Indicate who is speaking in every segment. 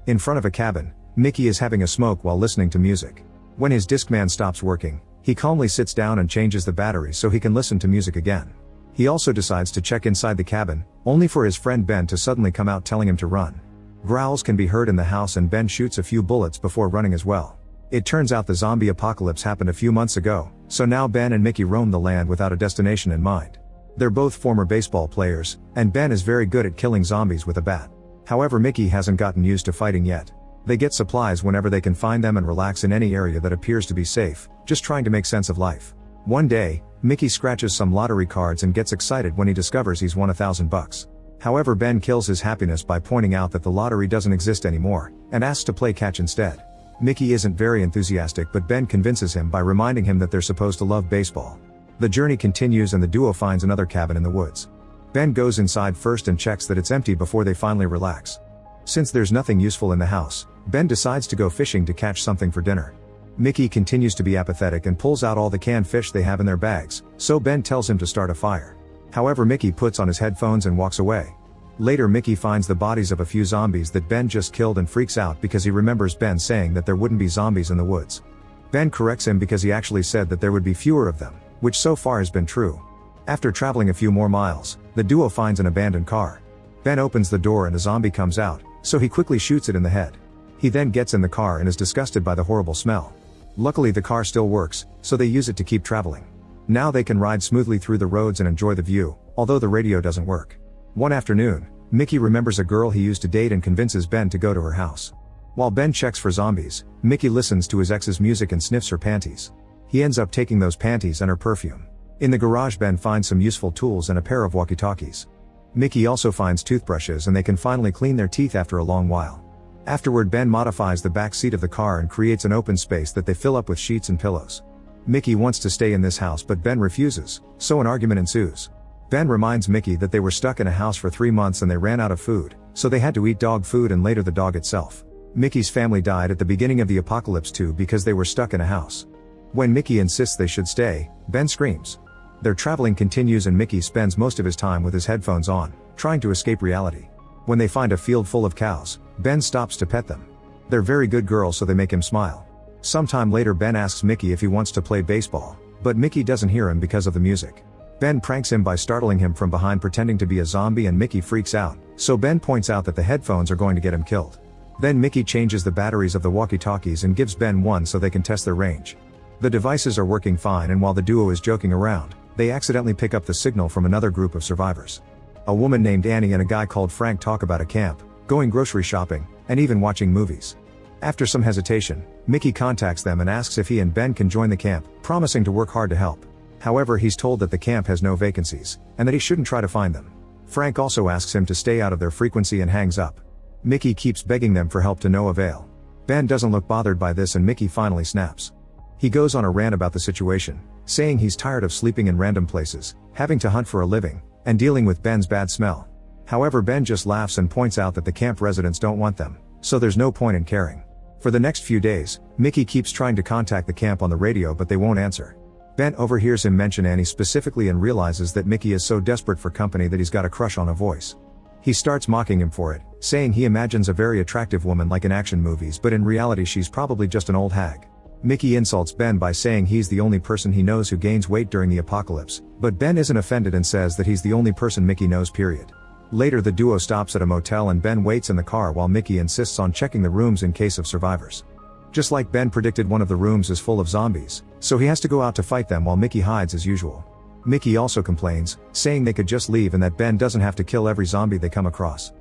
Speaker 1: In front of a cabin, Mickey is having a smoke while listening to music. When his Discman stops working, he calmly sits down and changes the batteries so he can listen to music again. He also decides to check inside the cabin, only for his friend Ben to suddenly come out telling him to run. Growls can be heard in the house and Ben shoots a few bullets before running as well. It turns out the zombie apocalypse happened a few months ago, so now Ben and Mickey roam the land without a destination in mind. They're both former baseball players, and Ben is very good at killing zombies with a bat. However, Mickey hasn't gotten used to fighting yet. They get supplies whenever they can find them and relax in any area that appears to be safe, just trying to make sense of life. One day, Mickey scratches some lottery cards and gets excited when he discovers he's won $1,000. However, Ben kills his happiness by pointing out that the lottery doesn't exist anymore, and asks to play catch instead. Mickey isn't very enthusiastic, but Ben convinces him by reminding him that they're supposed to love baseball. The journey continues and the duo finds another cabin in the woods. Ben goes inside first and checks that it's empty before they finally relax. Since there's nothing useful in the house, Ben decides to go fishing to catch something for dinner. Mickey continues to be apathetic and pulls out all the canned fish they have in their bags, so Ben tells him to start a fire. However, Mickey puts on his headphones and walks away. Later, Mickey finds the bodies of a few zombies that Ben just killed and freaks out because he remembers Ben saying that there wouldn't be zombies in the woods. Ben corrects him because he actually said that there would be fewer of them, which so far has been true. After traveling a few more miles, the duo finds an abandoned car. Ben opens the door and a zombie comes out, so he quickly shoots it in the head. He then gets in the car and is disgusted by the horrible smell. Luckily, the car still works, so they use it to keep traveling. Now they can ride smoothly through the roads and enjoy the view, although the radio doesn't work. One afternoon, Mickey remembers a girl he used to date and convinces Ben to go to her house. While Ben checks for zombies, Mickey listens to his ex's music and sniffs her panties. He ends up taking those panties and her perfume. In the garage, Ben finds some useful tools and a pair of walkie-talkies. Mickey also finds toothbrushes and they can finally clean their teeth after a long while. Afterward, Ben modifies the back seat of the car and creates an open space that they fill up with sheets and pillows. Mickey wants to stay in this house but Ben refuses, so an argument ensues. Ben reminds Mickey that they were stuck in a house for 3 months and they ran out of food, so they had to eat dog food and later the dog itself. Mickey's family died at the beginning of the apocalypse too because they were stuck in a house. When Mickey insists they should stay, Ben screams. Their traveling continues and Mickey spends most of his time with his headphones on, trying to escape reality. When they find a field full of cows, Ben stops to pet them. They're very good girls, so they make him smile. Sometime later, Ben asks Mickey if he wants to play baseball, but Mickey doesn't hear him because of the music. Ben pranks him by startling him from behind pretending to be a zombie and Mickey freaks out, so Ben points out that the headphones are going to get him killed. Then Mickey changes the batteries of the walkie-talkies and gives Ben one so they can test their range. The devices are working fine and while the duo is joking around, they accidentally pick up the signal from another group of survivors. A woman named Annie and a guy called Frank talk about a camp, going grocery shopping, and even watching movies. After some hesitation, Mickey contacts them and asks if he and Ben can join the camp, promising to work hard to help. However, he's told that the camp has no vacancies, and that he shouldn't try to find them. Frank also asks him to stay out of their frequency and hangs up. Mickey keeps begging them for help to no avail. Ben doesn't look bothered by this and Mickey finally snaps. He goes on a rant about the situation, saying he's tired of sleeping in random places, having to hunt for a living, and dealing with Ben's bad smell. However, Ben just laughs and points out that the camp residents don't want them, so there's no point in caring. For the next few days, Mickey keeps trying to contact the camp on the radio but they won't answer. Ben overhears him mention Annie specifically and realizes that Mickey is so desperate for company that he's got a crush on a voice. He starts mocking him for it, saying he imagines a very attractive woman like in action movies but in reality she's probably just an old hag. Mickey insults Ben by saying he's the only person he knows who gains weight during the apocalypse, but Ben isn't offended and says that he's the only person Mickey knows, period. Later, the duo stops at a motel and Ben waits in the car while Mickey insists on checking the rooms in case of survivors. Just like Ben predicted, one of the rooms is full of zombies, so he has to go out to fight them while Mickey hides as usual. Mickey also complains, saying they could just leave and that Ben doesn't have to kill every zombie they come across.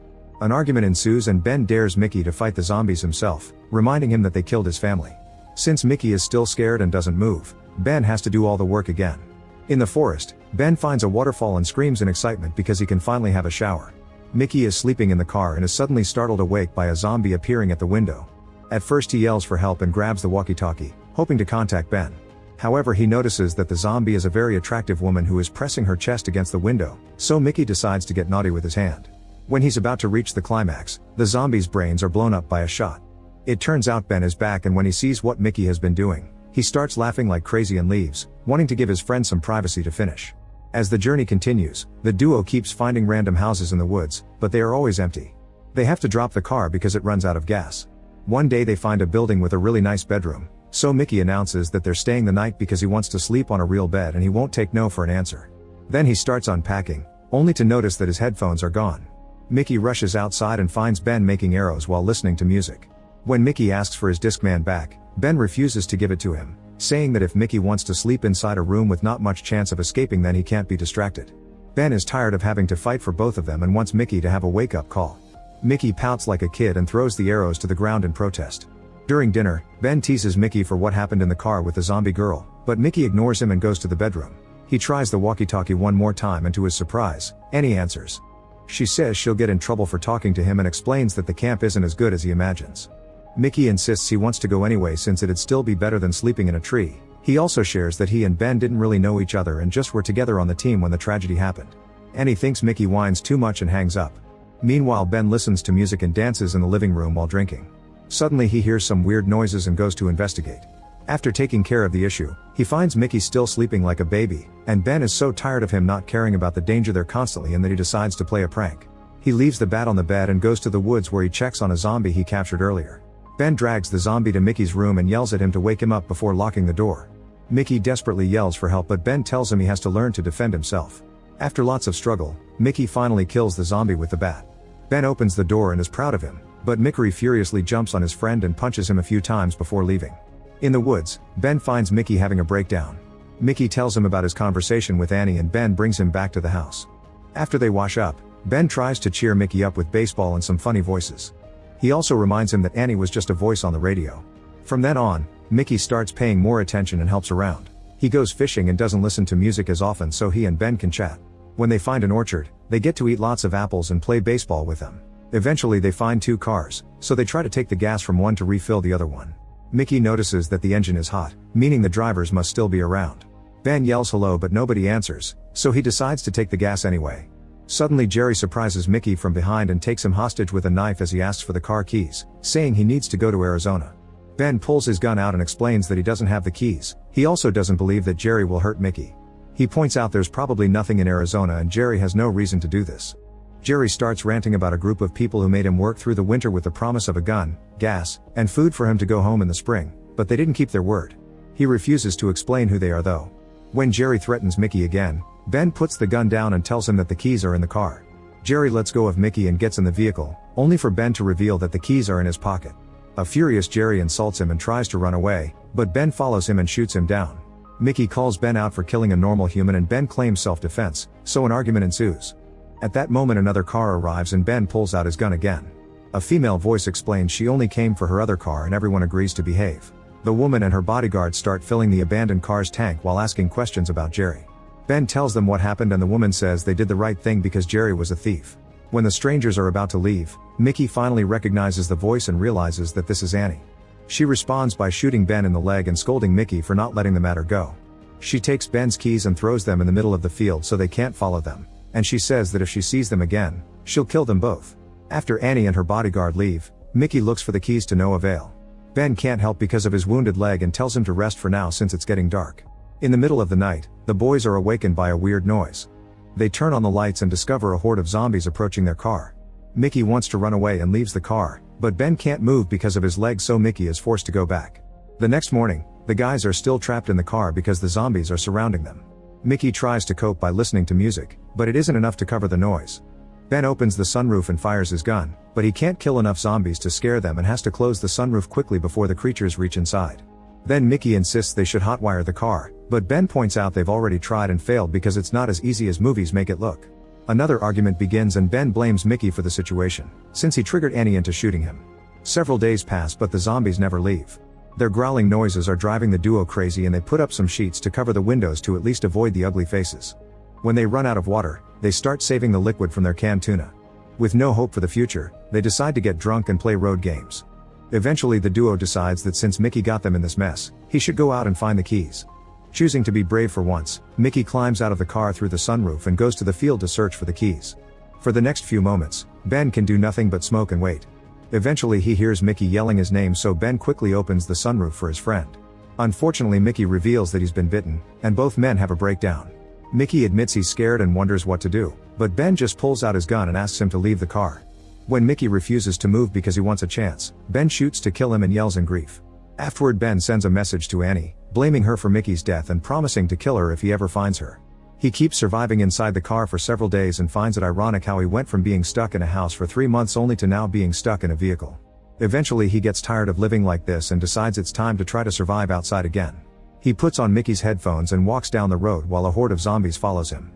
Speaker 1: An argument ensues and Ben dares Mickey to fight the zombies himself, reminding him that they killed his family. Since Mickey is still scared and doesn't move, Ben has to do all the work again. In the forest, Ben finds a waterfall and screams in excitement because he can finally have a shower. Mickey is sleeping in the car and is suddenly startled awake by a zombie appearing at the window. At first he yells for help and grabs the walkie-talkie, hoping to contact Ben. However, he notices that the zombie is a very attractive woman who is pressing her chest against the window, so Mickey decides to get naughty with his hand. When he's about to reach the climax, the zombie's brains are blown up by a shot. It turns out Ben is back and when he sees what Mickey has been doing, he starts laughing like crazy and leaves, wanting to give his friend some privacy to finish. As the journey continues, the duo keeps finding random houses in the woods, but they are always empty. They have to drop the car because it runs out of gas. One day they find a building with a really nice bedroom, so Mickey announces that they're staying the night because he wants to sleep on a real bed and he won't take no for an answer. Then he starts unpacking, only to notice that his headphones are gone. Mickey rushes outside and finds Ben making arrows while listening to music. When Mickey asks for his Discman back, Ben refuses to give it to him, saying that if Mickey wants to sleep inside a room with not much chance of escaping, then he can't be distracted. Ben is tired of having to fight for both of them and wants Mickey to have a wake-up call. Mickey pouts like a kid and throws the arrows to the ground in protest. During dinner, Ben teases Mickey for what happened in the car with the zombie girl, but Mickey ignores him and goes to the bedroom. He tries the walkie-talkie one more time and to his surprise, Annie answers. She says she'll get in trouble for talking to him and explains that the camp isn't as good as he imagines. Mickey insists he wants to go anyway since it'd still be better than sleeping in a tree. He also shares that he and Ben didn't really know each other and just were together on the team when the tragedy happened. Annie thinks Mickey whines too much and hangs up. Meanwhile, Ben listens to music and dances in the living room while drinking. Suddenly he hears some weird noises and goes to investigate. After taking care of the issue, he finds Mickey still sleeping like a baby, and Ben is so tired of him not caring about the danger they're constantly in that he decides to play a prank. He leaves the bat on the bed and goes to the woods where he checks on a zombie he captured earlier. Ben drags the zombie to Mickey's room and yells at him to wake him up before locking the door. Mickey desperately yells for help, but Ben tells him he has to learn to defend himself. After lots of struggle, Mickey finally kills the zombie with the bat. Ben opens the door and is proud of him, but Mickey furiously jumps on his friend and punches him a few times before leaving. In the woods, Ben finds Mickey having a breakdown. Mickey tells him about his conversation with Annie and Ben brings him back to the house. After they wash up, Ben tries to cheer Mickey up with baseball and some funny voices. He also reminds him that Annie was just a voice on the radio. From then on, Mickey starts paying more attention and helps around. He goes fishing and doesn't listen to music as often so he and Ben can chat. When they find an orchard, they get to eat lots of apples and play baseball with them. Eventually they find two cars, so they try to take the gas from one to refill the other one. Mickey notices that the engine is hot, meaning the drivers must still be around. Ben yells hello but nobody answers, so he decides to take the gas anyway. Suddenly Jerry surprises Mickey from behind and takes him hostage with a knife as he asks for the car keys, saying he needs to go to Arizona. Ben pulls his gun out and explains that he doesn't have the keys. He also doesn't believe that Jerry will hurt Mickey. He points out there's probably nothing in Arizona and Jerry has no reason to do this. Jerry starts ranting about a group of people who made him work through the winter with the promise of a gun, gas, and food for him to go home in the spring, but they didn't keep their word. He refuses to explain who they are though. When Jerry threatens Mickey again, Ben puts the gun down and tells him that the keys are in the car. Jerry lets go of Mickey and gets in the vehicle, only for Ben to reveal that the keys are in his pocket. A furious Jerry insults him and tries to run away, but Ben follows him and shoots him down. Mickey calls Ben out for killing a normal human and Ben claims self-defense, so an argument ensues. At that moment another car arrives and Ben pulls out his gun again. A female voice explains she only came for her other car and everyone agrees to behave. The woman and her bodyguards start filling the abandoned car's tank while asking questions about Jerry. Ben tells them what happened and the woman says they did the right thing because Jerry was a thief. When the strangers are about to leave, Mickey finally recognizes the voice and realizes that this is Annie. She responds by shooting Ben in the leg and scolding Mickey for not letting the matter go. She takes Ben's keys and throws them in the middle of the field so they can't follow them, and she says that if she sees them again, she'll kill them both. After Annie and her bodyguard leave, Mickey looks for the keys to no avail. Ben can't help because of his wounded leg and tells him to rest for now since it's getting dark. In the middle of the night, the boys are awakened by a weird noise. They turn on the lights and discover a horde of zombies approaching their car. Mickey wants to run away and leaves the car, but Ben can't move because of his leg so Mickey is forced to go back. The next morning, the guys are still trapped in the car because the zombies are surrounding them. Mickey tries to cope by listening to music, but it isn't enough to cover the noise. Ben opens the sunroof and fires his gun, but he can't kill enough zombies to scare them and has to close the sunroof quickly before the creatures reach inside. Then Mickey insists they should hotwire the car, but Ben points out they've already tried and failed because it's not as easy as movies make it look. Another argument begins and Ben blames Mickey for the situation, since he triggered Annie into shooting him. Several days pass but the zombies never leave. Their growling noises are driving the duo crazy and they put up some sheets to cover the windows to at least avoid the ugly faces. When they run out of water, they start saving the liquid from their canned tuna. With no hope for the future, they decide to get drunk and play road games. Eventually the duo decides that since Mickey got them in this mess, he should go out and find the keys. Choosing to be brave for once, Mickey climbs out of the car through the sunroof and goes to the field to search for the keys. For the next few moments, Ben can do nothing but smoke and wait. Eventually he hears Mickey yelling his name so Ben quickly opens the sunroof for his friend. Unfortunately Mickey reveals that he's been bitten, and both men have a breakdown. Mickey admits he's scared and wonders what to do, but Ben just pulls out his gun and asks him to leave the car. When Mickey refuses to move because he wants a chance, Ben shoots to kill him and yells in grief. Afterward, Ben sends a message to Annie, blaming her for Mickey's death and promising to kill her if he ever finds her. He keeps surviving inside the car for several days and finds it ironic how he went from being stuck in a house for 3 months only to now being stuck in a vehicle. Eventually he gets tired of living like this and decides it's time to try to survive outside again. He puts on Mickey's headphones and walks down the road while a horde of zombies follows him.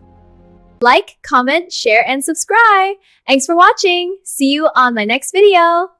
Speaker 2: Like, comment, share, and subscribe. Thanks for watching. See you on my next video.